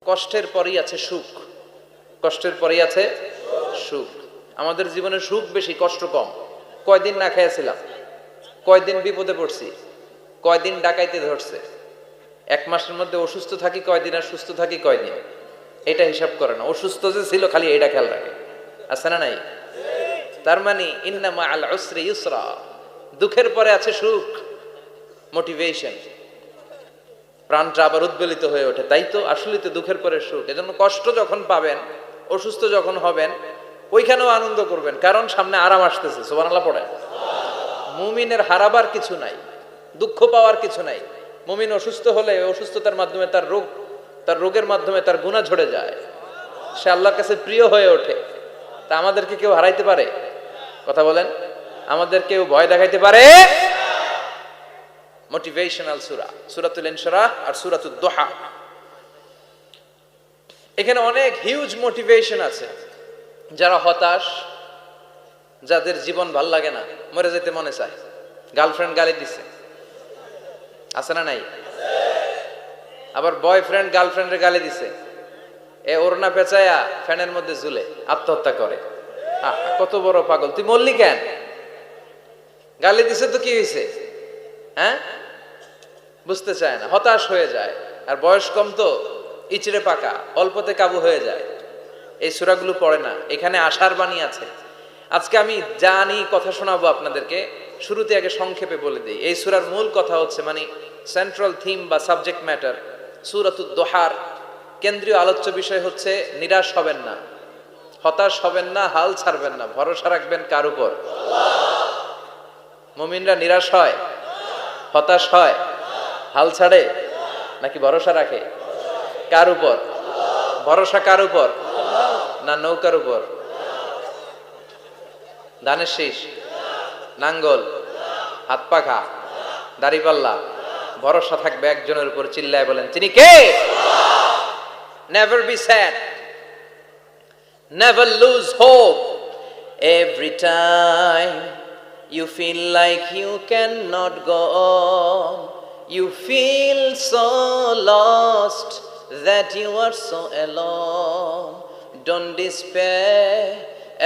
কষ্টের পরেই আছে সুখ। কষ্টের পরেই আছে সুখ। আমাদের জীবনে সুখ বেশি, কষ্ট কম। কয়দিন না খেয়েছিলাম, কয়দিন বিপদে পড়ছি, কয়দিন ডাকাইতে ধরছে, এক মাসের মধ্যে অসুস্থ থাকি কয়দিন আর সুস্থ থাকি কয়দিন, এটা হিসাব করে না। অসুস্থ যে ছিল খালি এটা খেয়াল রাখে, আছে না নাই? তার মানে ইন্না মাআল উসরি ইউসরা, দুঃখের পরে আছে সুখ, মোটিভেশন, প্রাণটা আবার উদ্বেলিত হয়ে ওঠে। তাই তো আসলে তো দুঃখের পরে সুখ। এজন্য কষ্ট যখন পাবেন, অসুস্থ যখন হবেন, ওইখানেও আনন্দ করবেন, কারণ সামনে আরাম আসতেছে। সুবহানাল্লাহ পড়েন। মুমিনের হারাবার কিছু নাই, দুঃখ পাওয়ার কিছু নাই। মুমিন অসুস্থ হলে অসুস্থতার মাধ্যমে তার রোগের মাধ্যমে তার গুনাহ ঝরে যায়, সে আল্লাহর কাছে প্রিয় হয়ে ওঠে। তা আমাদেরকে কেউ হারাইতে পারে? কথা বলেন, আমাদের কেউ ভয় দেখাইতে পারে? মোটিভেশনাল সূরা, সূরাতুল ইনশিরাহ আর সূরাতুদ দুহা। এখানে অনেক হিউজ মোটিভেশন আছে। যারা হতাশ, যাদের জীবন ভাল লাগে না, মরে যেতে মনে চায়, গার্লফ্রেন্ড গালি দিছে, আছে না নাই? আবার বয়ফ্রেন্ড গার্লফ্রেন্ডের গালি দিছে, এ ওড়না পেঁচায়া ফ্যানের মধ্যে ঝুলে আত্মহত্যা করে। কত বড় পাগল, তুই মরলি কেন? গালি দিছে তো কি হয়েছে? হ্যাঁ, বুঝতে চায় না, হতাশ হয়ে যায়। আর বয়স কম তো, ইচড়ে পাকা, অল্পতে কাবু হয়ে যায়। এই সূরাগুলো পড়ে না। এখানে আশার বাণী আছে। আজকে আমি জানি কথা শোনাবো আপনাদেরকে, শুরুতে আগে সংক্ষেপে বলে দিই। এই সূরার মূল কথা হচ্ছে, মানে সেন্ট্রাল থিম বা সাবজেক্ট ম্যাটার, সূরাতুদ দুহার কেন্দ্রীয় আলোচ্য বিষয় হচ্ছে নিরাশ হবেন না, হতাশ হবেন না, হাল ছাড়বেন না, ভরসা রাখবেন কার উপর? মুমিনরা নিরাশ হয়, হতাশ হয়, হাল ছাড়ে নাকি ভরসা রাখে? কার উপর ভরসা? কার উপর? না নৌকার উপর, ধানের শীষ, নাঙ্গল, হাত পাখা, দাড়িপাল্লা? ভরসা থাকবে একজনের উপর। চিল্লায় বলেন, তিনি কে? Never be sad, never lose hope. Every time you feel like you cannot go on, you feel so lost that you are so alone. Don't despair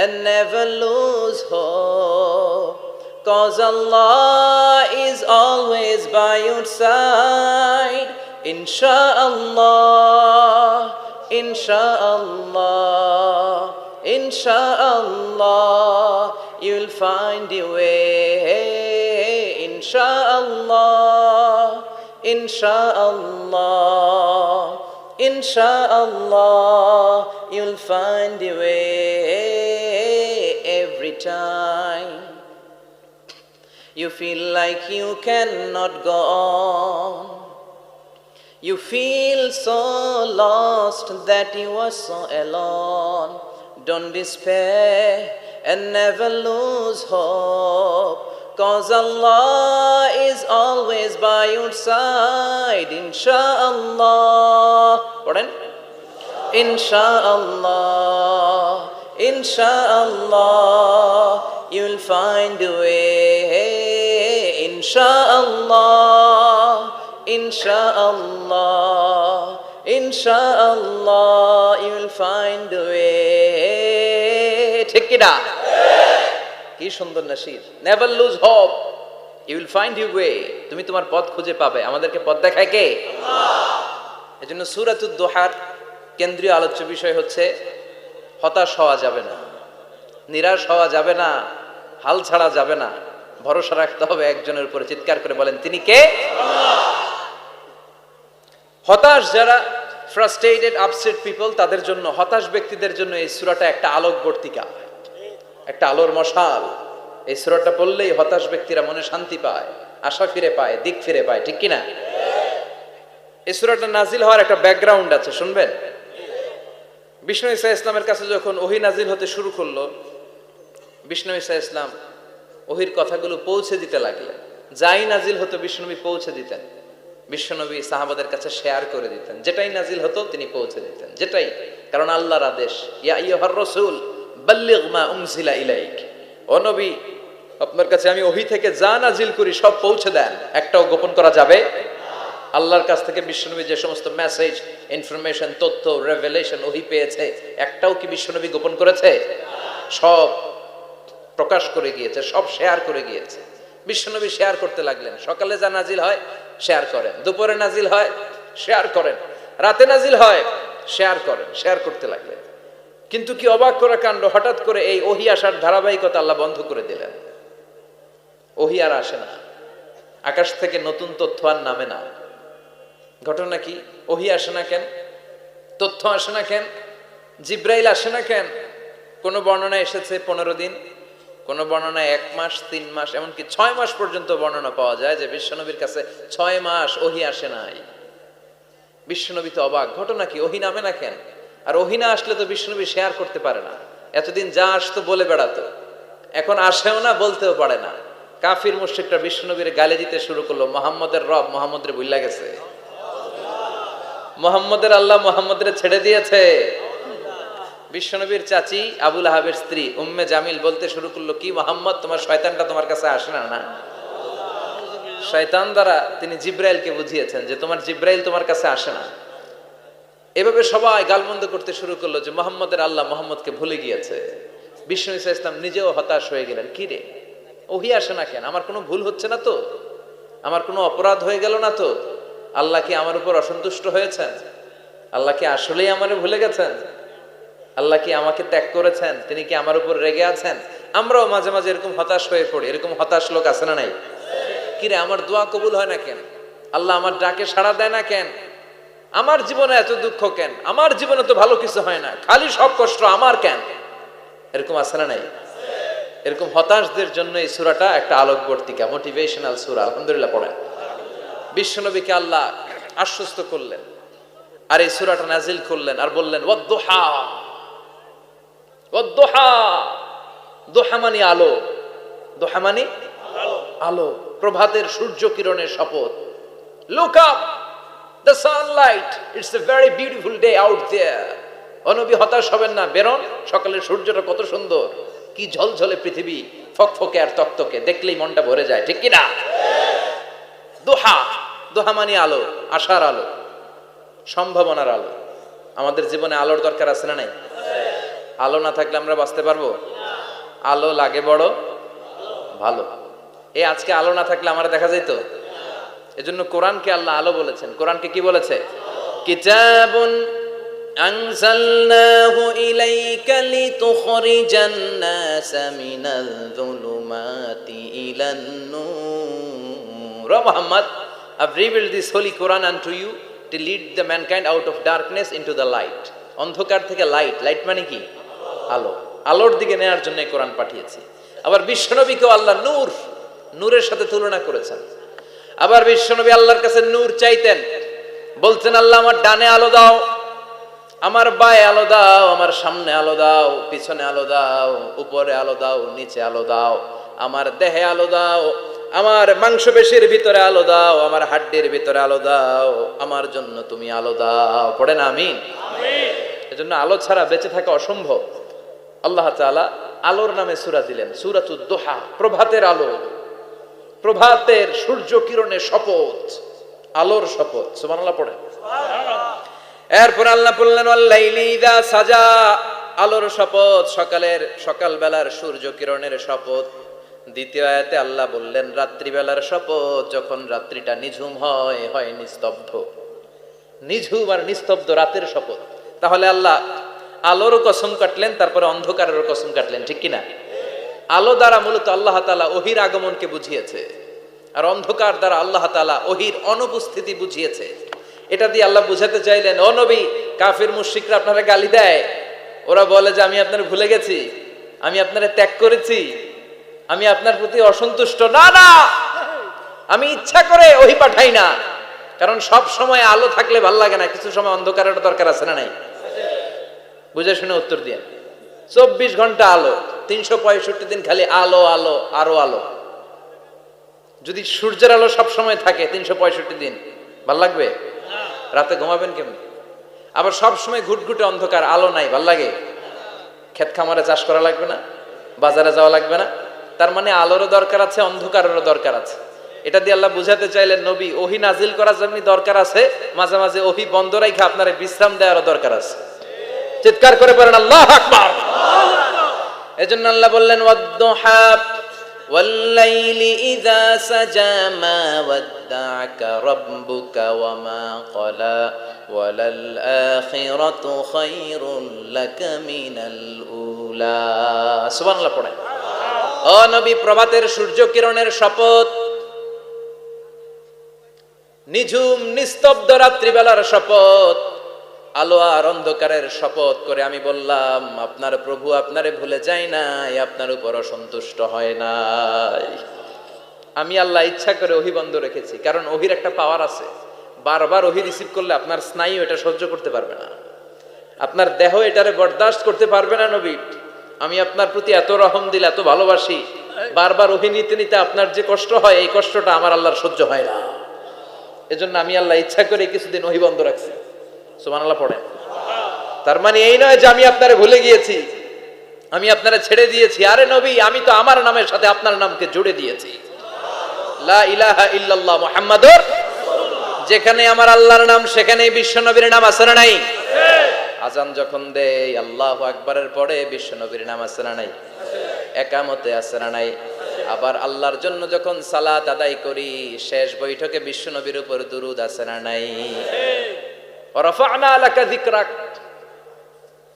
and never lose hope, 'cause Allah is always by your side. Insha'Allah, Insha'Allah, Insha'Allah, you'll find your way. Insha'Allah, Insha'Allah, Insha'Allah, you'll find your way. Every time you feel like you cannot go on, you feel so lost that you are so alone. Don't despair and never lose hope, 'cause Allah is always by your side. Insha'Allah, pardon? Insha'Allah, Insha'Allah, you'll find a way. Insha'Allah, Insha'Allah, Insha'Allah, you'll find a way. ঠিক কি না? কি সুন্দর nasheed. Never lose hope, you will find your way. তুমি তোমার পথ খুঁজে পাবে। আমাদেরকে পথ দেখায় কে? আল্লাহ। এজন্য সূরাতুদ দুহার কেন্দ্রীয় আলোচ্য বিষয় হচ্ছে হতাশ হওয়া যাবে না, নিরাশ হওয়া যাবে না, হাল ছাড়া যাবে না, ভরসা রাখতে হবে একজনের উপরে। চিৎকার করে বলেন, তিনি কে? আল্লাহ। হতাশ যারা, ফ্রাস্ট্রেটেড, আপসেট পিপল, তাদের জন্য, হতাশ ব্যক্তিদের জন্য এই সূরাটা একটা আলোকবর্তিকা, একটা আলোর মশাল। এই সূরাটা পড়লেই হতাশ ব্যক্তিরা মনে শান্তি পায়, আশা ফিরে পায়, দিক ফিরে পায়। ঠিক কি না? এই সূরাটা নাজিল হওয়ার একটা ব্যাকগ্রাউন্ড আছে, শুনবেন। বিষ্ণু ঈসা ইসলামের কাছে যখন ওহী নাজিল হতে শুরু করলো, বিষ্ণু ঈসা ইসলাম ওহীর কথাগুলো পৌঁছে দিতে লাগলেন। যাই নাজিল হতো বিষ্ণুনবী পৌঁছে দিতেন। বিশ্বনবী সাহাবাদের কাছে শেয়ার করে দিতেন, যেটাই নাজিল হতো তিনি পৌঁছে দিতেন, যেটাই, কারণ আল্লাহর আদেশ, ইয়া আইয়ুহার রাসূল বাল্লিগ মা উনজিলা ইলাইক, ও নবী আপনার কাছে আমি ওহী থেকে যা নাজিল করি সব পৌঁছে দেন, একটাও গোপন করা যাবে। আল্লাহর কাছ থেকে বিশ্বনবী যে সমস্ত মেসেজ, ইনফরমেশন, তথ্য, রেভেলেশন, ওহী পেয়েছে, একটাও কি বিশ্বনবী গোপন করেছে? সব প্রকাশ করে গিয়েছে, সব শেয়ার করে গিয়েছে। বিশ্বনবী শেয়ার করতে লাগলেন। সকালে যা নাজিল হয় শেয়ার করেন, দুপুরে নাজিল হয় শেয়ার করেন, রাতে নাজিল হয় শেয়ার করেন, শেয়ার করতে লাগলেন। কিন্তু কি অবাক করা কাণ্ড, হঠাৎ করে এই ওহী আসার ধারাবাহিকতা আল্লাহ বন্ধ করে দিলেন। ওহী আর আসে না, আকাশ থেকে নতুন তথ্য আর নামে না। ঘটনা কি? ওহী আসে না কেন? তথ্য আসে না কেন? জিব্রাইল আসে না কেন? কোন বর্ণনায় এসেছে 15 দিন, কোন বর্ণনায় 1 মাস, 3 মাস, এমনকি 6 মাস পর্যন্ত বর্ণনা পাওয়া যায় যে বিশ্বনবীর কাছে 6 মাস ওহী আসে নাই। বিশ্বনবী তো অবাক, ঘটনা কি? ওহী নামে না কেন? আর ওহী না আসলে তো বিশ্বনবী শেয়ার করতে পারে না। এতদিন যা আসতো বলে বেড়াতো, এখন আসেও না, বলতেও পারে না। কাফির মুশরিকরা বিশ্বনবীর গালি দিতে শুরু করলো, মুহাম্মদের রব মুহাম্মদের ভুইলা গেছে, মুহাম্মদের আল্লাহ মুহাম্মদের ছেড়ে দিয়েছে। বিশ্বনবীর চাচি আবু লাহাবের স্ত্রী উম্মে জামিল বলতে শুরু করলো, কি মুহাম্মদ, তোমার শয়তানটা তোমার কাছে আসে না? না, শয়তান দ্বারা তিনি জিব্রাইলকে বুঝিয়েছেন যে তোমার জিব্রাইল তোমার কাছে আসে না। এভাবে সবাই গালমন্দ করতে শুরু করলো যে মুহাম্মদের আল্লাহ মুহাম্মদকে ভুলে গিয়েছে। বিষ্ণু ইসা ইসলাম নিজেও হতাশ হয়ে গেলেন, কি রে ওহী আসে না কেন? আমার কোনো ভুল হচ্ছে না তো? আমার কোনো অপরাধ হয়ে গেল না তো? আল্লাহ কি আমার উপর অসন্তুষ্ট হয়েছেন? আল্লাহ কি আসলেই আমারে ভুলে গেছেন? আল্লাহ কি আমাকে ত্যাগ করেছেন? তিনি কি আমার উপর রেগে আছেন? আমরাও মাঝে মাঝে এরকম হতাশ হয়ে পড়ি। এরকম হতাশ লোক আছে না নাই? কিরে আমার দোয়া কবুল হয় না কেন? আল্লাহ আমার ডাকে সাড়া দেয় না কেন? আমার জীবনে এত দুঃখ কেন? আমার জীবনে তো ভালো কিছু হয় না, খালি সব কষ্ট আমার কেন? এরকম আছে না নাই? এরকম হতাশদের জন্য এই সূরাটা একটা আলোকবর্তিকা, মোটিভেশনাল সূরা। আলহামদুলিল্লাহ পড়েন। বিশ্বনবীকে আল্লাহ আশ্বস্ত করলেন আর এই সূরাটা নাজিল করলেন আর বললেন ওয়াদ-দুহা। ওয়াদ-দুহা, দুহা মানে আলো, দুহা মানে আলো, প্রভাতের সূর্য কিরণের শপথ। Look up, the sunlight, it's a very beautiful day out there. ও নবী হতাশ হবেন না, বেরোন, সকালের সূর্যটা কত সুন্দর, কি ঝলঝলে পৃথিবী, ফকফকে আর তকতকে, দেখলেই মনটা ভরে যায়, ঠিক কি না? দোহা, দোহা মানে আলো, আশার আলো, সম্ভাবনার আলো। আমাদের জীবনে আলোর দরকার আছে না নাই? আলো না থাকলে আমরা বাঁচতে পারবো? আলো লাগে বড় ভালো। এই আজকে আলো না থাকলে আমার দেখা যেত? এজন্য কোরআনকে আল্লাহ আলো বলেছেন। কোরআনকে কি বলেছে? কিতাবুন আনজালনাহু ইলাইকা লিতুখরিজান নাসা মিনাল যুলুমাতি ইলান নূর। ও Muhammad, I've revealed this holy Quran unto you to lead the mankind out of darkness into the light. অন্ধকার থেকে লাইট, লাইট মানে কি? আলো, আলোর দিকে নেয়ার জন্য এই কোরআন পাঠিয়েছি। আবার বিশ্বনবীকেও আল্লাহ নূর, নূরের সাথে তুলনা করেছেন। আবার বিশ্বনবী আল্লাহর কাছে নূর চাইতেন, বলতেন আল্লাহ আমার ডানে আলো দাও, আমার বায়ে আলো দাও, আমার সামনে আলো দাও, পিছনে আলো দাও, উপরে আলো দাও, নিচে আলো দাও, আমার দেহে আলো দাও, আমার মাংসপেশির ভিতরে আলো দাও, আমার হাড্ডির ভিতরে আলো দাও, আমার জন্য তুমি আলো দাও। পড়েন আমিন। এজন্য আলো ছাড়া বেঁচে থাকা অসম্ভব। আল্লাহ তাআলা আলোর নামে সূরা দিলেন, সূরাতুদ দুহা, প্রভাতের আলো, প্রভাতের সূর্য কিরণের শপথ, আলোর শপথ। সুবহানাল্লাহ পড়েন। এরপর আল্লাহ বললেন ওয়াল-লাইলি ইযা সাজা, আলোর শপথ, সকালের, সকালবেলার সূর্য কিরণের শপথ। দ্বিতীয় আয়াতে আল্লাহ বললেন রাত্রিবেলার শপথ, যখন রাত্রিটা নিঝুম হয়, হয় নিস্তব্ধ, নিঝুম আর নিস্তব্ধ রাতের শপথ। তাহলে আল্লাহ আলোরও কসম কাটলেন, তারপরে অন্ধকারেরও কসম কাটলেন, ঠিক কিনা? আলো দ্বারা মূলত আল্লাহ তাআলা ওহীর আগমনকে বুঝিয়েছে, আর অন্ধকার দ্বারা আল্লাহ তাআলা ওহীর অনুপস্থিতি বুঝিয়েছে। এটা দিয়ে আল্লাহ বুঝাতে চাইলেন, ও নবী, কাফির মুশরিকরা আপনারা গালি দেয়, ওরা বলে যে আমি আপনার ভুলে গেছি, আমি আপনারে ত্যাগ করেছি, আমি আপনার প্রতি অসন্তুষ্ট। না না, আমি ইচ্ছা করে ওহী পাঠাই না, কারণ সব সময় আলো থাকলে ভাল লাগে না, কিছু সময় অন্ধকারের দরকার আছে না নাই? বুঝে শুনে উত্তর দিয়ে। 24 ঘন্টা আলো, 365 দিন খালি আলো আলো আরো আলো। যদি সূর্যের আলো সব সময় থাকে 365 দিন, ভাল লাগবে? রাতে ঘুমাবেন কেমন? আবার সব সময় ঘুটঘুটে অন্ধকার, আলো নাই, ভাল লাগে? ক্ষেত খামারে চাষ করা লাগবে না, বাজারে যাওয়া লাগবে না। তার মানে আলোরও দরকার আছে, অন্ধকারেরও দরকার আছে। এটা দিয়ে আল্লাহ বুঝাতে চাইলেন নবী ওহী নাজিল করা যেমনি দরকার আছে, মাঝে মাঝে ওহী বন্ধ রাখা আপনার বিশ্রাম দেওয়ারও দরকার আছে। চিৎকার করে বলেন আল্লাহু আকবার। এজন্য আল্লাহ বললেন ওয়াদ-দুহা ওয়াল-লাইলি ইযা সাজা মা ওয়াদ্দা'আকা রাব্বুকা ওয়া মা ক্বালা ওয়ালাল আখিরাতু খায়রুল লাকা মিনাল উলা। সুবহানাল্লাহ পড়েন। ও নবী, প্রভাতের সূর্য কিরণের শপথ, নিঝুম নিস্তব্ধ রাত্রিবেলার শপথ, আলো আর অন্ধকারের শপথ করে আমি বললাম আপনার প্রভু আপনারে ভুলে যায় নাই, আপনার উপর অসন্তুষ্ট হয় নাই। আমি আল্লাহ ইচ্ছা করে ওহী বন্ধ রেখেছি, কারণ ওহীর একটা পাওয়ার আছে। বারবার ওহী রিসিভ করলে আপনার স্নায়ু এটা সহ্য করতে পারবে না, আপনার দেহ এটারে বরদাস্ত করতে পারবে না। নবী, আমি আপনার প্রতি এত রহম দিল, এত ভালোবাসি, বারবার ওহী নিতে নিতে আপনার যে কষ্ট হয়, এই কষ্টটা আমার আল্লাহর সহ্য হয় না। এজন্য আমি আল্লাহ ইচ্ছা করে কিছুদিন ওহী বন্ধ রাখছি। সুবহানাল্লাহ পড়েন। তার মানে এই নয় যে আমি আপনারে ভুলে গিয়েছি, আমি আপনারে ছেড়ে দিয়েছি। আরে নবী, আমি তো আমার নামের সাথে আপনার নামকে জুড়ে দিয়েছি। লা ইলাহা ইল্লাল্লাহ মুহাম্মাদুর রাসূলুল্লাহ। যেখানে আমার আল্লাহর নাম সেখানেই বিশ্ব নবীর নাম আছে না নাই? আজান যখন দেই আল্লাহু আকবারের পরে বিশ্ব নবীর নাম আছে না নাই? একামতে আছে না নাই? আবার আল্লাহর জন্য যখন সালাত আদায় করি শেষ বৈঠকে বিশ্ব নবীর উপর দুরূদ আছে না নাই? রাফা'না লাকা যিকরাক।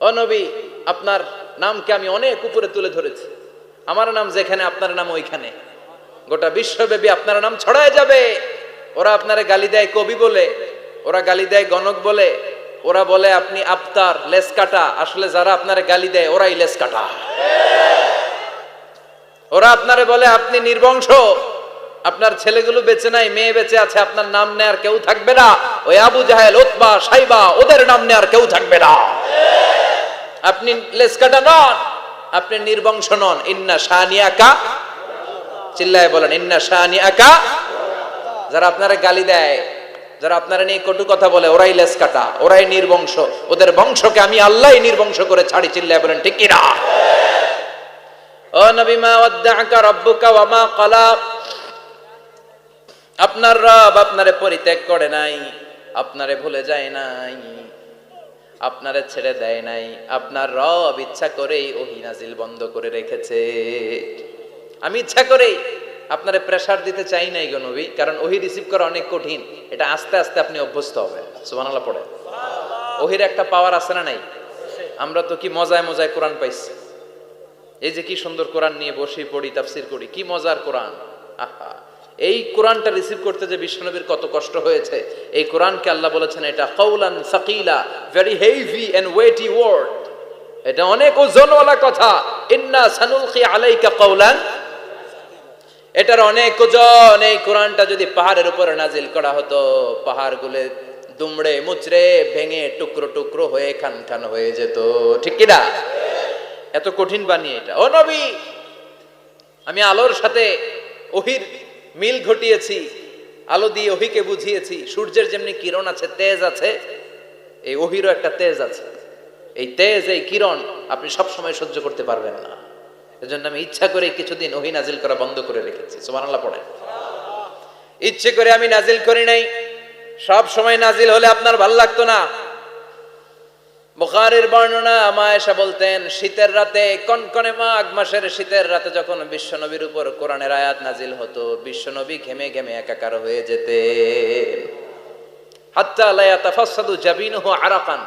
ও নবী, আপনার নামকে আমি অনেক উপরে তুলে ধরেছি। আমার নাম যেখানে আপনার নাম ওইখানে, গোটা বিশ্বব্যাপী আপনার নাম ছড়ায় যাবে। ওরা আপনারে গালি দেয় কবি বলে, ওরা গালি দেয় গণক বলে, ওরা বলে আপনি আফতার লেস কাটা। আসলে যারা আপনারে গালি দেয় ওরাই লেস কাটা। ওরা আপনারে বলে আপনি নির্বংশ, আপনার ছেলেগুলো বেঁচে নাই, মেয়ে বেঁচে আছে, আপনার নাম নেয়ার কেউ থাকবে না। ওই আবু জাহেল, উতবা, সাইবা, ওদের নাম নেয়ার কেউ থাকবে না। আপনি লেস কাটা নন, আপনি নির্বংশ নন। ইন্না শানিয়াকা, চিল্লায় বলেন ইন্না শানিয়াকা। যারা আপনারে গালি দেয়, যারা আপনারা নিয়ে কটু কথা বলে, ওরাই লেস কাটা, ওরাই নির্বংশ। ওদের বংশকে আমি আল্লাহই নির্বংশ করে ছাড়ি। চিল্লায় বলেন ঠিক কিনা? ও নবী, মা ওয়াদ্দা'আকা রাব্বুকা ওয়া মা ক্বালা। আপনার রব আপনারে পরিত্যাগ করে নাই, আপনারে ভুলে যায় নাই, আপনারে ছেড়ে দেয় নাই। আপনার রব ইচ্ছা করেই ওহী নাজিল বন্ধ করে রেখেছে। আমি ইচ্ছা করেই আপনারে প্রেসার দিতে চাই নাই গো নবী, কারণ ওহী রিসিভ করা অনেক কঠিন। এটা আস্তে আস্তে আপনি অভ্যস্ত হবেন। সুবহানাল্লাহ পড়ে। ওহীর একটা পাওয়ার আছে না নাই? আমরা তো কি মজায় মজায় কোরআন পাইছি। এই যে কি সুন্দর কোরআন নিয়ে বসে পড়ি, তাফসীর করি, কি মজার কোরআন। আহা, এই কোরআনটা রিসিভ করতে যে বিশ্বনবীর কত কষ্ট হয়েছে। এই কোরআনকে আল্লাহ বলেছেন এটা কাউলান সাকিলা, very heavy and weighty word. এটা অনেক ওজনওয়ালা কথা। ইন্না সানুলকি আলাইকা কাউলান, এটার অনেক ওজন। এই কোরআনটা যদি পাহাড়ের উপরে নাজিল করা হতো, পাহাড়গুলো দুমড়ে মুচড়ে ভেঙে টুকরো টুকরো হয়ে খান খান হয়ে যেত। ঠিক কি না? এত কঠিন বানিয়ে এটা। ও নবী, আমি আলোর সাথে ওহীর মিল ঘটিয়েছি, আলো দিয়ে ওহীকে বুঝিয়েছি। সূর্যের যেমনি কিরণ আছে, তেজ আছে, এই ওহীরও একটা তেজ আছে। এই তেজ, এই কিরণ আপনি সব সময় সহ্য করতে পারবেন না। এজন্য আমি ইচ্ছা করে কিছুদিন ওহী নাজিল করা বন্ধ করে রেখেছি। সুবহানাল্লাহ পড়েন। ইচ্ছে করে আমি নাজিল করি নাই। সব সময় নাজিল হলে আপনার ভাল লাগতো না। বুখারীর বর্ণনা, মা আয়েশা বলতেন শীতের রাতে, কনকনে মাঘ মাসের শীতের রাতে যখন বিশ্বনবীর উপর কোরআনের আয়াত নাজিল হতো, বিশ্বনবী ঘেমে ঘেমে একাকার হয়ে যেতেন। হাত্তা লা ইয়াতাফাসসাদু জাবিনুহু আরাকান,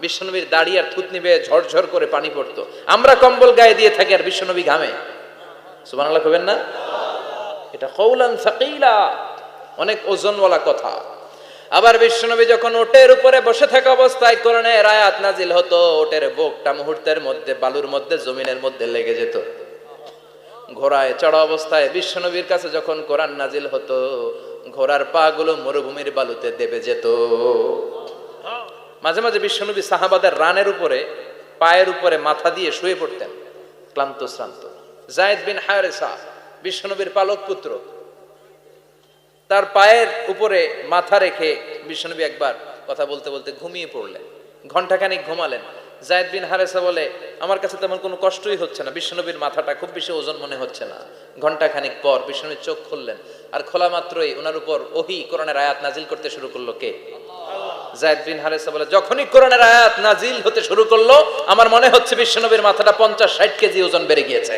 বিশ্বনবীর দাড়ি আর থুতনি বেয়ে ঝরঝর করে পানি পড়তো। আমরা কম্বল গায়ে দিয়ে থাকি আর বিশ্বনবী ঘামে। সুবহানাল্লাহ কইবেন না? এটা কওলান সাকিলা, অনেক ওজনওয়ালা কথা। আবার বিশ্বনবী যখন ওটের উপরে বসে থাকা অবস্থায় কোরআনের আয়াত নাজিল হতো, ওটের বুকটা মুহূর্তের মধ্যে বালুর মধ্যে, জমিনের মধ্যে লেগে যেত। ঘোড়ায় চড়া অবস্থায় বিশ্বনবীর কাছে যখন কোরআন নাজিল হতো, ঘোড়ার পা গুলো মরুভূমির বালুতে দেবে যেত। মাঝে মাঝে বিশ্বনবী সাহাবাদের রানের উপরে, পায়ের উপরে মাথা দিয়ে শুয়ে পড়তেন, ক্লান্ত শ্রান্ত। যায়েদ বিন হারেসা, বিশ্বনবীর পালক পুত্র, তার পায়ের উপরে মাথা রেখে বিশ্বনবী একবার কথা বলতে বলতে ঘুমিয়ে পড়লেন। ঘন্টাখানিক ঘুমালেন। যায়েদ বিন হারেসা বলে, আমার কাছে তেমন কোনো কষ্টই হচ্ছে না, বিশ্বনবীর মাথাটা খুব বেশি ওজন মনে হচ্ছে না। ঘন্টা খানিক পর বিশ্বনবী চোখ খুললেন, আর খোলা মাত্রই ওনার উপর ওহী কোরআনের আয়াত নাজিল করতে শুরু করলো। কে? যায়েদ বিন হারেসা বলে, যখনই কোরআনের আয়াত নাজিল হতে শুরু করলো আমার মনে হচ্ছে বিশ্বনবীর মাথাটা 50-60 কেজি ওজন বেড়ে গিয়েছে।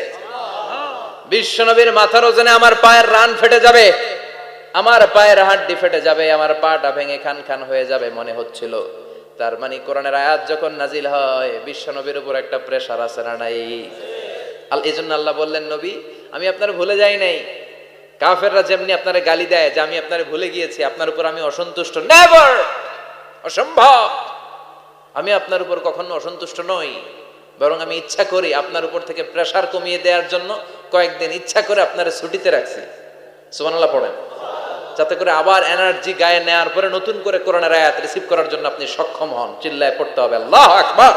বিশ্বনবীর মাথার ওজনে আমার পায়ের রান ফেটে যাবে, আমার পায়ের হাড্ডি ফেটে যাবে, আমার পাটা ভেঙে খান খান হয়ে যাবে মনে হচ্ছিল। তার মানে কোরআনের আয়াত যখন নাজিল হয় বিশ্বনবীর উপর একটা প্রেসার আছে না নাই? এজন্য আল্লাহ বললেন, নবী আমি আপনার ভুলে যাই নাই। কাফেররা যেমনি আপনারে গালি দেয় যে আমি আপনারে ভুলে গিয়েছি, আপনার উপর আমি অসন্তুষ্ট, নেভার, অসম্ভব। আমি আপনার উপর কখনো অসন্তুষ্ট নই, বরং আমি ইচ্ছা করি আপনার উপর থেকে প্রেসার কমিয়ে দেওয়ার জন্য কয়েকদিন ইচ্ছা করে আপনারে ছুটিতে রাখছি। সুবহানাল্লাহ পড়েন, যাতে করে আবার এনার্জি গায়ে নেওয়ার পরে নতুন করে কোরআনের আয়াত রিসিভ করার জন্য আপনি সক্ষম হন। চিল্লায় পড়তে হবে আল্লাহু আকবার।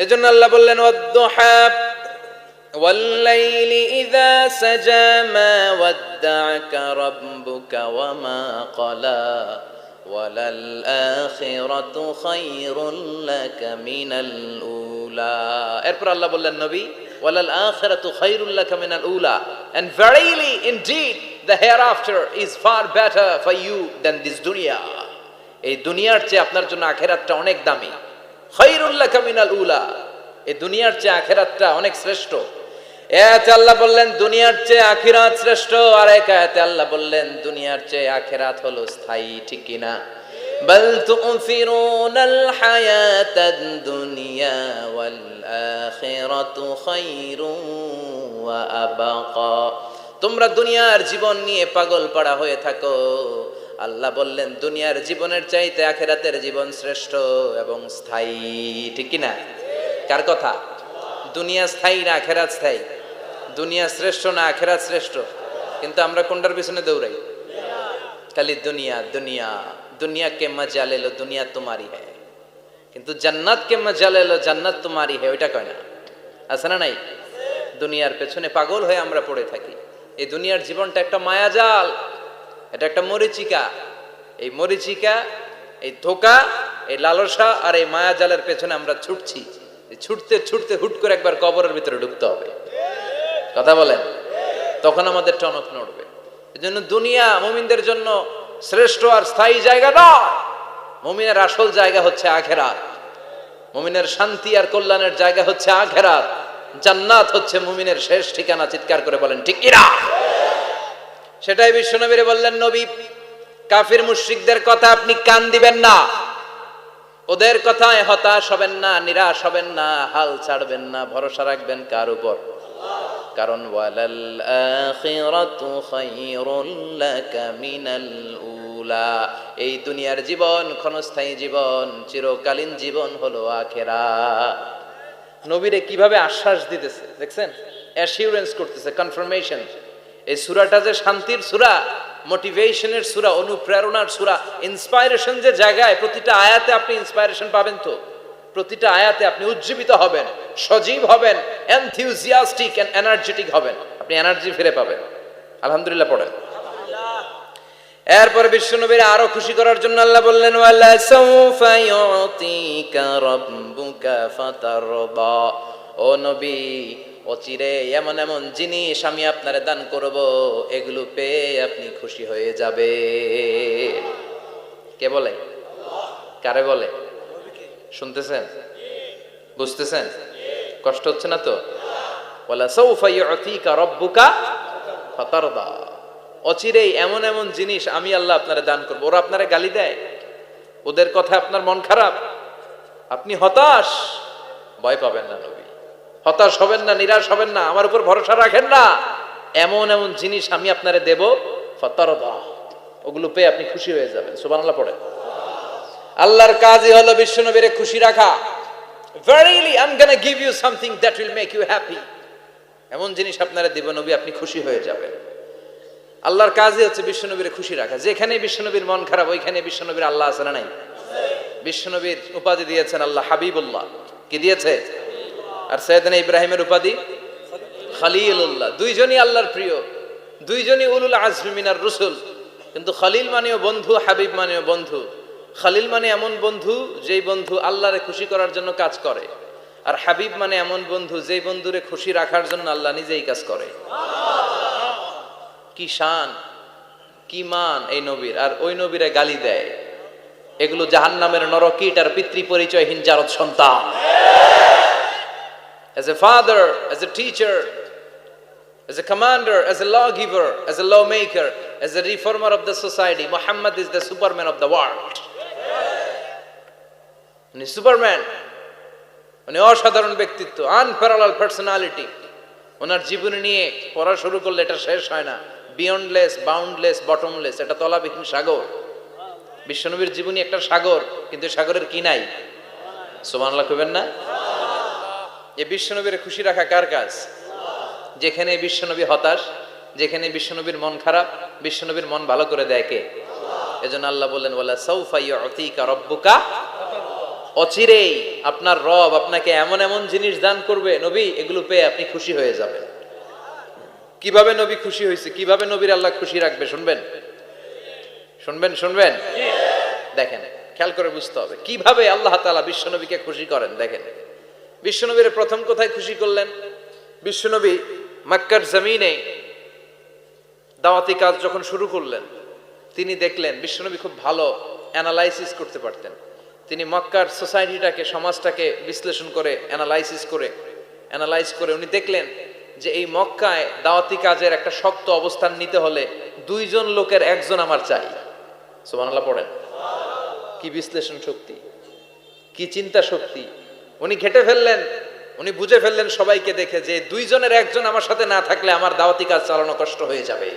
এজন্য আল্লাহ বললেন, ওয়াদ-দুহা ওয়াল-লাইলি ইযা সাজা মা ওয়াদ্দা'আকা রাব্বুকা ওয়া মা ক্বালা ওয়ালাল আখিরাতু খায়রুল লাকা মিনাল উলা। এরপর আল্লাহ বললেন, নবী ওয়ালাল আখিরাতু খায়রুল লাকা মিনাল উলা, and verily indeed the hereafter is far better for you than this dunya. এই দুনিয়ার চেয়ে আপনার জন্য আখিরাতটা অনেক দামি। খায়রুল লাকা মিনাল উলা, এই দুনিয়ার চেয়ে আখিরাতটা অনেক শ্রেষ্ঠ। এতে আল্লাহ বললেন দুনিয়ার চেয়ে আখিরাত শ্রেষ্ঠ, আর এক আয়াতে আল্লাহ বললেন দুনিয়ার চেয়ে আখিরাত হলো স্থায়ী। ঠিক কি না? বাল তু'ফিরুনাল হায়াতাদ দুনিয়া ওয়াল আখিরাতু খায়রুন ওয়া আবাকা। তোমরা দুনিয়ার জীবন নিয়ে পাগল পাড়া হয়ে থাকো, আল্লাহ বললেন দুনিয়ার জীবনের চাইতে আখিরাতের জীবন শ্রেষ্ঠ এবং স্থায়ী। ঠিক কি না? কার কথা? দুনিয়া স্থায়ী না আখিরাত স্থায়ী? দুনিয়া শ্রেষ্ঠ না আখিরাত শ্রেষ্ঠ? কিন্তু আমরা কোনটার পিছনে দৌড়াই? খালি দুনিয়া দুনিয়া। দুনিয়া কে মজা লে লো, দুনিয়া তোমারি হ্যায়, কিন্তু জান্নাত কে মজা লে লো, জান্নাত তোমারি হ্যায়, ওইটা কয় না? আছে না নাই? দুনিয়ার পেছনে পাগল হয়ে আমরা পড়ে থাকি। এই দুনিয়ার জীবনটা একটা মায়াজাল, এটা একটা মরিচিকা। এই মরিচিকা, এই ধোঁকা, এই লালসা আর এই মায়াজালের পেছনে আমরা ছুটছি। ছুটতে ছুটতে হুট করে একবার কবরের ভিতরে ঢুকতে হবে। কথা বলেন, তখন আমাদের টনক নড়বে। এজন্য দুনিয়া মুমিনদের জন্য শ্রেষ্ঠ আর স্থায়ী জায়গা নয়। মুমিনের আসল জায়গা হচ্ছে আখিরাত। মুমিনের শান্তি আর কল্যাণের জায়গা হচ্ছে আখিরাত। জান্নাত হচ্ছে মুমিনের শেষ ঠিকানা। চিৎকার করে বলেন ঠিক কি না? সেটাই বিশ্বনবীরে বললেন, নবী কাফির মুশরিকদের কথা আপনি কান দিবেন না, ওদের কথায় হতাশ হবেন না, নিরাশ হবেন না, হাল ছাড়বেন না, ভরসা রাখবেন কার উপর? কারণ ওয়ালাল আখিরাতু খায়রুল লাকা মিনাল উলা, এই দুনিয়ার জীবন ক্ষণস্থায়ী জীবন, চিরকালীন জীবন হলো আখিরাত। নবীরে কিভাবে আশ্বাস দিতেছে দেখছেন, অ্যাসিউরেন্স করতেছে, কনফার্মেশন। এই সূরাটা যে শান্তির সূরা, মোটিভেশনের সূরা, অনুপ্রেরণার সূরা, ইন্সপাইরেশন যে জায়গায়, প্রতিটা আয়াতে আপনি ইন্সপাইরেশন পাবেন। তো প্রতিটা আয়াতে আপনি উজ্জীবিত হবেন, সজীব হবেন, এনথিউজিয়াস্টিক এন্ড এনার্জেটিক হবেন, আপনি এনার্জি ফিরে পাবেন। আলহামদুলিল্লাহ পড়েন। এরপর বিশ্বনবীর আরো খুশি করার জন্য আল্লাহ বললেন, ওয়ালা সাউফা ইউতিকা রাব্বুকা ফাতারদা। ও নবী, অচিরে এমন এমন জিনিস আমি আপনারে দান করব, এগুলো পেয়ে আপনি খুশি হয়ে যাবে। কে বলে? কারে বলে? শুনতেছেন? বুঝতেছেন? কষ্ট হচ্ছে না তো? ওয়ালা সাউফা ইউতিকা রাব্বুকা ফাতারদা। অচিরেই এমন এমন জিনিস আমি আল্লাহ আপনারে দান করবো। ওরা আপনারে গালি দেয়, ওদের কথা আপনার মন খারাপ, আপনি হতাশ, ভয় পাবেন না নবী, হতাশ হবেন না, নিরাশ হবেন না, আমার উপর ভরসা রাখেন না। এমন এমন জিনিস আমি আপনারে দেব, ফাতারদা, ওগুলো পেয়ে আপনি খুশি হয়ে যাবেন। সুবহানাল্লাহ পড়ে। আল্লাহর কাজই হলো বিশ্বনবীরে খুশি রাখা। Verily I'm gonna give you something that will make you happy. এমন জিনিস আপনারা দিব নবী, আপনি খুশি হয়ে যাবেন। আল্লাহর কাজই হচ্ছে বিশ্বনবীরে খুশি রাখা। যেখানে বিশ্বনবীর মন খারাপ, ওইখানে বিশ্বনবীর আল্লাহ আছে না নাই? বিশ্বনবীর উপাধি দিয়েছেন আল্লাহ হাবিবুল্লাহ। কি দিয়েছে? আর সাইয়েদনা ইব্রাহিমের উপাধি খলিলুল্লাহ। দুইজনই আল্লাহর প্রিয়, দুইজনই উলুল আজমি মিনার রসুল। কিন্তু খলিল মানেও বন্ধু, হাবিব মানেও বন্ধু। খলিল মানে এমন বন্ধু যেই বন্ধু আল্লাহরে খুশি করার জন্য কাজ করে, আর হাবিব মানে এমন বন্ধু যেই বন্ধুরে খুশি রাখার জন্য আল্লাহ নিজেই কাজ করে। কি শান, কি মান এই নবীর, আর ওই নবীরে গালি দেয়। এগুলো জাহান্নামের নরকীট আর পিতৃ পরিচয়হীন জারদ সন্তান। As a father, as a teacher, as a commander, as a lawgiver, as a lawmaker, as a reformer of the society, Muhammad is the superman of the world. উনি সুপারম্যান, উনি অসাধারণ ব্যক্তিত্ব, আনপ্যারালাল পার্সোনালিটি। ওনার জীবনী নিয়ে পড়া শুরু করলে এটা শেষ হয় না। বিয়ন্ডলেস, বাউন্ডলেস, বটমলেস, এটা তলাবিহীন সাগর। বিশ্বনবীর জীবনী একটা সাগর, কিন্তু সাগরের কি নাই? সুবহানাল্লাহ কইবেন না? এই বিশ্বনবীর খুশি রাখা কার কাজ? যেখানে বিশ্বনবী হতাশ, যেখানে বিশ্বনবীর মন খারাপ, বিশ্বনবীর মন ভালো করে দেয় কে? এজন্য আল্লাহ বললেন ওয়ালা সাউফা ইউতিকা রাব্বুকা, অচিরেই আপনার রব আপনাকে এমন এমন জিনিস দান করবে নবী, এগুলো পেয়ে আপনি খুশি হয়ে যাবেন। কিভাবে নবী খুশি হয়েছে, কিভাবে নবীর আল্লাহ খুশি রাখবে শুনবেন? শুনবেন শুনবেন? দেখেন, খেয়াল করে বুঝতে হবে কিভাবে আল্লাহ তাআলা বিশ্বনবীকে খুশি করেন। দেখেন, বিশ্বনবীর প্রথম কোথায় খুশি করলেন? বিশ্বনবী মক্কার জমিনে দাওয়াতি কাজ যখন শুরু করলেন, তিনি দেখলেন বিশ্বনবী খুব ভালো অ্যানালাইসিস করতে পারতেন। তিনি মক্কার সোসাইটিটাকে, সমাজটাকে বিশ্লেষণ করে অ্যানালাইজ করে উনি দেখলেন যে এই মক্কায় দাওয়াতি কাজের একটা শক্ত অবস্থান নিতে হলে দুইজন লোকের একজন আমার চাই। সুবহানাল্লাহ পড়েন। কি বিশ্লেষণ শক্তি, কি চিন্তা শক্তি! উনি ঘেটে ফেললেন, উনি বুঝে ফেললেন সবাইকে দেখে যে দুইজনের একজন আমার সাথে না থাকলে আমার দাওয়াতি কাজ চালানো কষ্ট হয়ে যাবে।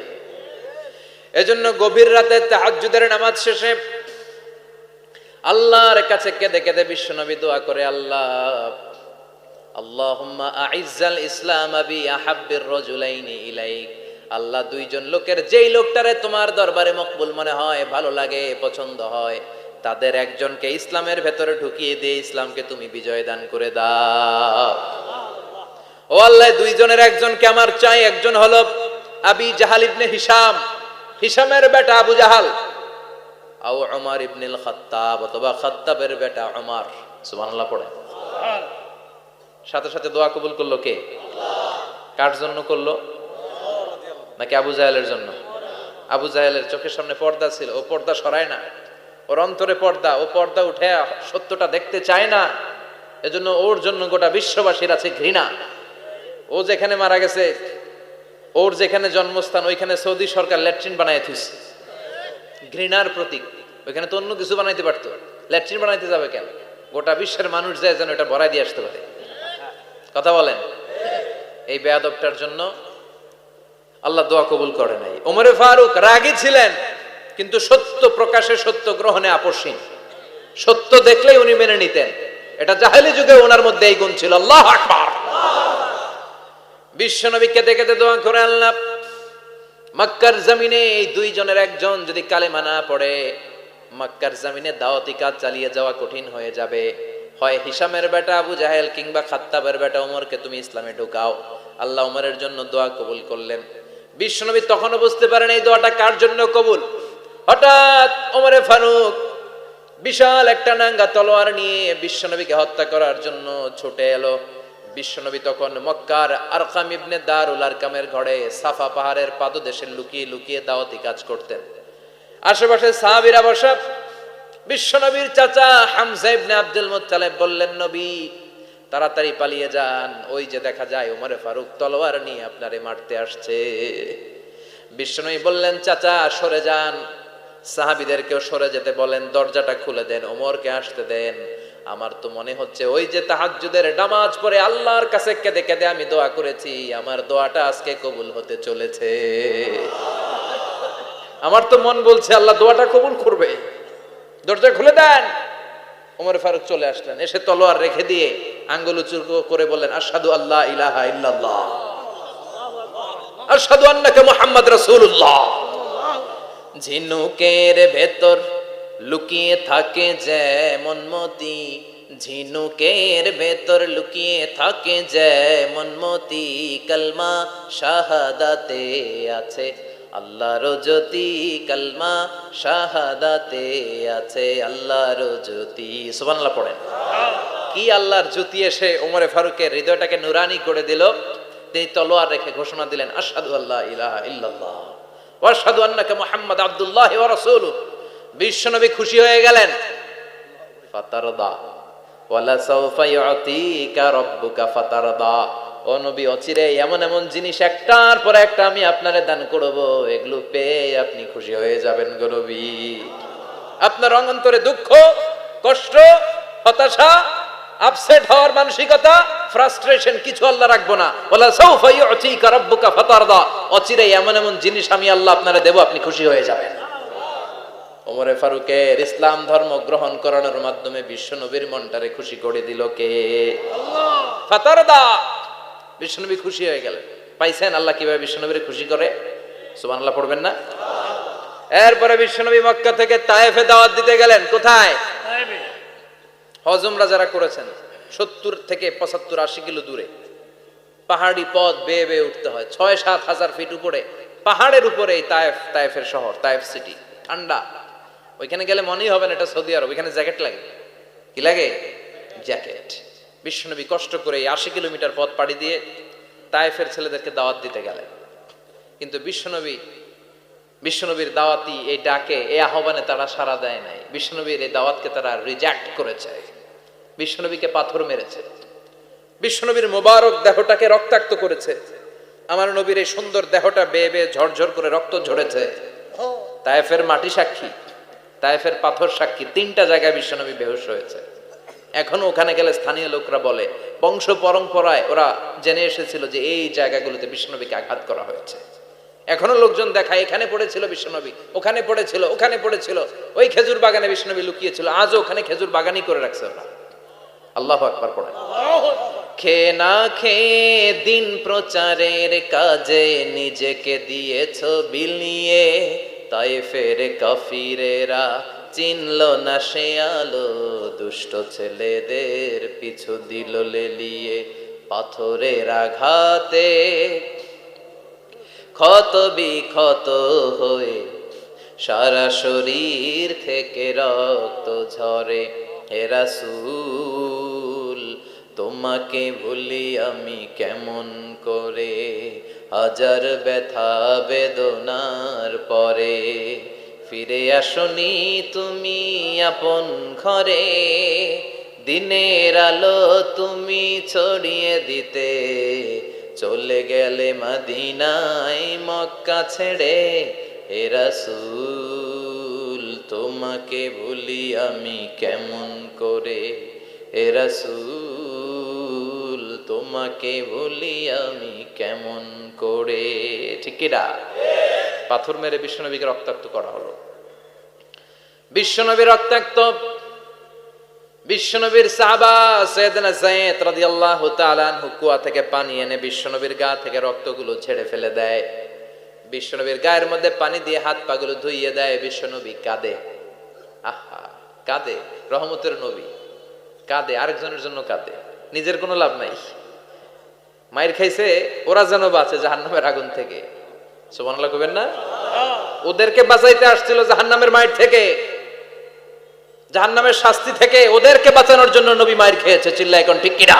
এজন্য গভীর রাতে তাহাজ্জুদের নামাজ শেষে আল্লাহর কাছে কেঁদে কেঁদে বিশ্বনবী দোয়া করে, আল্লাহ আল্লাহুম্মা আইজ্জাল ইসলাম বি আহাব্বির রাজুলাইনি ইলাইক। আল্লাহ, দুইজন লোকের যেই লোকটারে তোমার দরবারে মকবুল মনে হয়, ভালো লাগে, পছন্দ হয়, তাদের একজনকে ইসলামের ভেতরে ঢুকিয়ে দিয়ে ইসলামকে তুমি বিজয় দান করে দাও। ও আল্লাহ, দুইজনের একজনকে আমার চাই। একজন হলো আবি জাহাল ইবনে হিশাম, হিশামের বেটা আবু জাহাল, আও উমর ইবনুল খাত্তাব, অথবা খাত্তাবের বেটা উমর। সুবহানাল্লাহ পড়ে। সাথে সাথে দোয়া কবুল করলো কে? কার জন্য করলো? নাকি আবু জাহেলের জন্য? আবু জাহেলের চোখের সামনে পর্দা ছিল, ও পর্দা সরায় না। ওর অন্তরে পর্দা, ও পর্দা উঠে সত্যটা দেখতে চায় না। এজন্য ওর জন্য গোটা বিশ্ববাসীর আছে ঘৃণা। ও যেখানে মারা গেছে, ওর যেখানে জন্মস্থান, ওইখানে সৌদি সরকার ল্যাট্রিন বানায় থুইছে। ঘৃণার প্রতীক। ওইখানে তো অন্য কিছু বানাইতে পারতো, ল্যাট্রিন বানাইতে যাবে কেন? গোটা বিশ্বের মানুষ যায় যেন এটা ভরাই দিয়ে আসতে পারে। কথা বলেন। এই বেয়াদবটার জন্য আল্লাহ দোয়া কবুল করে নাই। ওমরে ফারুক রাগী ছিলেন, কিন্তু সত্য প্রকাশে, সত্য গ্রহণে আপোষহীন। সত্য দেখলেই উনি মেনে নিতেন। এটা জাহেলি যুগে ওনার মধ্যে এই গুণ ছিল। আল্লাহু আকবার। বিশ্বনবী কেঁদে কেঁদে দোয়া করে, আল্লাহ মক্কার জমিনে এই দুইজনের একজন যদি কালেমা না পড়ে, মক্কার জমিনে দাওয়াতি কাজ চালিয়ে যাওয়া কঠিন হয়ে যাবে। হয় হিশামের বেটা আবু জাহেল কিংবা খাত্তাবের বেটা ওমরকে তুমি ইসলামে ঢুকাও। আল্লাহ ওমরের জন্য দোয়া কবুল করলেন। বিশ্বনবী তখনও বুঝতে পারেন এই দোয়াটা কার জন্য কবুল। হঠাৎ ওমরে ফারুক বিশাল একটা নাঙ্গা তলোয়ার নিয়ে বিশ্বনবীকে হত্যা করার জন্য ছুটে এলো। বিশ্বনবী তখন মক্কার আরকাম ইবনে দারুল আরকামের ঘরে সাফা পাহাড়ের পাদদেশে লুকিয়ে লুকিয়ে দাওয়াতি কাজ করতেন। আশেপাশে সাহাবীরা বসা। বিশ্বনবীর চাচা হামজা ইবনে আব্দুল মুত্তালিব বললেন, নবী তাড়াতাড়ি পালিয়ে যান, ওই যে দেখা যায় ওমরে ফারুক তলোয়ার নিয়ে আপনারে মারতে আসছে। বিশ্বনবী বললেন, চাচা সরে যান, সাহাবীদেরকেও সরে যেতে বলেন, দরজাটা খুলে দেন, ওমরকে আসতে দেন। আমার তো মনে হচ্ছে ওই যে তাহাজ্জুদের নামাজ পড়ে আল্লাহর কাছে কেঁদে কেঁদে আমি দোয়া করেছি, আমার দোয়াটা আজকে কবুল হতে চলেছে। আমার তো মন বলছে আল্লাহ দোয়াটা কবুল করবে। দরজা খুলে দেন। ওমর ফারুক চলে আসলেন, এসে তলোয়ার রেখে দিয়ে আঙ্গুল উঁচু করে বললেন, আশহাদু আল্লা ইলাহা ইল্লাল্লাহ, আশহাদু আন্নাকা মুহাম্মদ রাসূলুল্লাহ। ঝিনুকের ভেতর লুকিয়ে থাকে যেমন মতি, ঝিনুকের ভেতর লুকিয়ে থাকে যেমন মতি, কালমা শাহাদাতে আছে আল্লাহর জ্যোতি, কালমা শাহাদাতে আছে আল্লাহর জ্যোতি। সুবহানাল্লাহ পড়েন। কি আল্লাহর জ্যোতি এসে ওমরে ফারুকের হৃদয়টাকে নুরানি করে দিল। তিনি তলোয়ার রেখে ঘোষণা দিলেন, আশহাদু আল্লা ইলাহা ইল্লাল্লাহ ওয়া আশহাদু আন্নাকা মুহাম্মাদ আবদুল্লাহি ওয়া রাসূলুহু। বিশ্বনবী খুশি হয়ে গেলেন। ফাতারদা ওয়ালা সাওফা ইউতিকা রাব্বুকা ফাতারদা। ও নবী, অচিরে এমন এমন জিনিস একটার পর একটা আমি আপনারে দান করব, এগুলো পেয়ে আপনি খুশি হয়ে যাবেন গো নবী। আপনার অন্তরে দুঃখ, কষ্ট, হতাশা, আপসেট হওয়ার মানসিকতা, ফ্রাস্ট্রেশন কিছু আল্লাহ রাখবো না। ওয়ালা সাওফা ইউতিকা রাব্বুকা ফাতারদা। অচিরে এমন এমন জিনিস আমি আল্লাহ আপনারে দেব, আপনি খুশি হয়ে যাবেন। ওমরে ফারুকের ইসলাম ধর্ম গ্রহণ করানোর মাধ্যমে বিশ্বনবীর মনটারে খুশি করে দিল কে? আল্লাহ। ফাতারদা, বিশ্বনবী খুশি হয়ে গেলেন। পাইছেন আল্লাহ কিভাবে বিশ্বনবীর খুশি করে? সুবহানাল্লাহ পড়বেন না? এরপরে বিশ্বনবী মক্কা থেকে তায়েফে দাওয়াত দিতে গেলেন। কোথায়? তায়েফে। হজ উমরা যারা করেছেন 70 থেকে 75 80 কিলো দূরে পাহাড়ি পথ বেয়ে বেয়ে উঠতে হয়। 6-7 হাজার ফিট উপরে পাহাড়ের উপরে এই তায়েফের শহর, তায়েফ সিটি। ঠান্ডা, ওইখানে গেলে মনেই হবে না এটা সৌদি আরব। এখানে জ্যাকেট লাগে। কি লাগে? জ্যাকেট। বিশ্বনবী কষ্ট করে 80 কিলোমিটার পথ পাড়ি দিয়ে তায়েফের ছেলেদেরকে দাওয়াত দিতে গেলেন। কিন্তু বিশ্বনবীর দাওয়াতি এই ডাকে, এই আহ্বানে তারা সাড়া দেয় নাই। বিশ্বনবীর এই দাওয়াতকে তারা রিজেক্ট করেছে। বিশ্বনবীকে পাথর মেরেছে। বিশ্বনবীর মোবারক দেহটাকে রক্তাক্ত করেছে। আমার নবীর এই সুন্দর দেহটা বেয়ে বেয়ে ঝরঝর করে রক্ত ঝরেছে। তায়েফের মাটি সাক্ষী, তায়েফের পাথর সাক্ষী। 3টা জায়গায় বিশ্বনবী বেহুশ হয়েছে। এখনো ওখানে গেলে স্থানীয় লোকরা বলে, বংশ পরম্পরায় ওরা জেনে এসেছিল যে এই জায়গাগুলোতে বিশ্বনবীকে আঘাত করা হয়েছে। এখনো লোকজন দেখায়, এখানে পড়েছিল বিশ্বনবী, ওখানে পড়েছিল, ওখানে পড়েছিল, ওই খেজুর বাগানে বিশ্বনবী লুকিয়েছিল। আজও ওখানে খেজুর বাগানই করে রাখছে ওরা। আল্লাহু আকবার পড়েন। খেয়ে না খেয়ে দিন প্রচারের কাজে নিজেকে দিয়েছ বিলিয়ে, তায়েফের কাফিরেরা চিনল না সে আলো, দুষ্ট ছেলেদের পিছু দিল লেলিয়ে। পাথরের আঘাতে ক্ষত বিক্ষত হয়ে সারা শরীর থেকে রক্ত ঝরে। হে রাসূল, তোমাকে ভুলি আমি কেমন করে, হাজার ব্যথা বেদনার পরে। ফিরে আসনি তুমি আপন ঘরে, দিনের আলো তুমি ছড়িয়ে দিতে। চলে গেলে মদিনায় মক্কা ছেড়ে। হে রাসূল, তোমাকে ভুলি আমি কেমন করে। হে রাসূল, তোমাকে ভুলি আমি কেমন করে। ঠিক কি না? পাথর মেরে বিশ্বনবীকে রক্তাক্ত করা হলো। বিশ্বনবী রক্তাক্ত। বিশ্বনবীর সাহাবা সাইয়েদনা যায়েদ রাদিয়াল্লাহু তাআলা আনহু কুয়া থেকে পানি এনে বিশ্বনবীর গা থেকে রক্তগুলো ঝেড়ে ফেলে দেয়। বিশ্বনবীর গায়ের মধ্যে পানি দিয়ে হাত পাগুলো ধুইয়ে দেয়। বিশ্বনবী কাঁদে। আহা, কাঁদে। রহমতের নবী কাঁদে, আরেকজনের জন্য কাঁদে, নিজের কোনো লাভ নাই। মায়ের খাইছে, ওরা যেন বাঁচে জাহান্নামের আগুন থেকে। সুবহানাল্লাহ কইবেন না? ওদেরকে বাঁচাইতে আসছিল জাহান্নামের মায়ের থেকে, জাহান্নামের শাস্তি থেকে। ওদেরকে বাঁচানোর জন্য নবী মায়ের খেয়েছে। চিল্লায় এখন ঠিক কি না?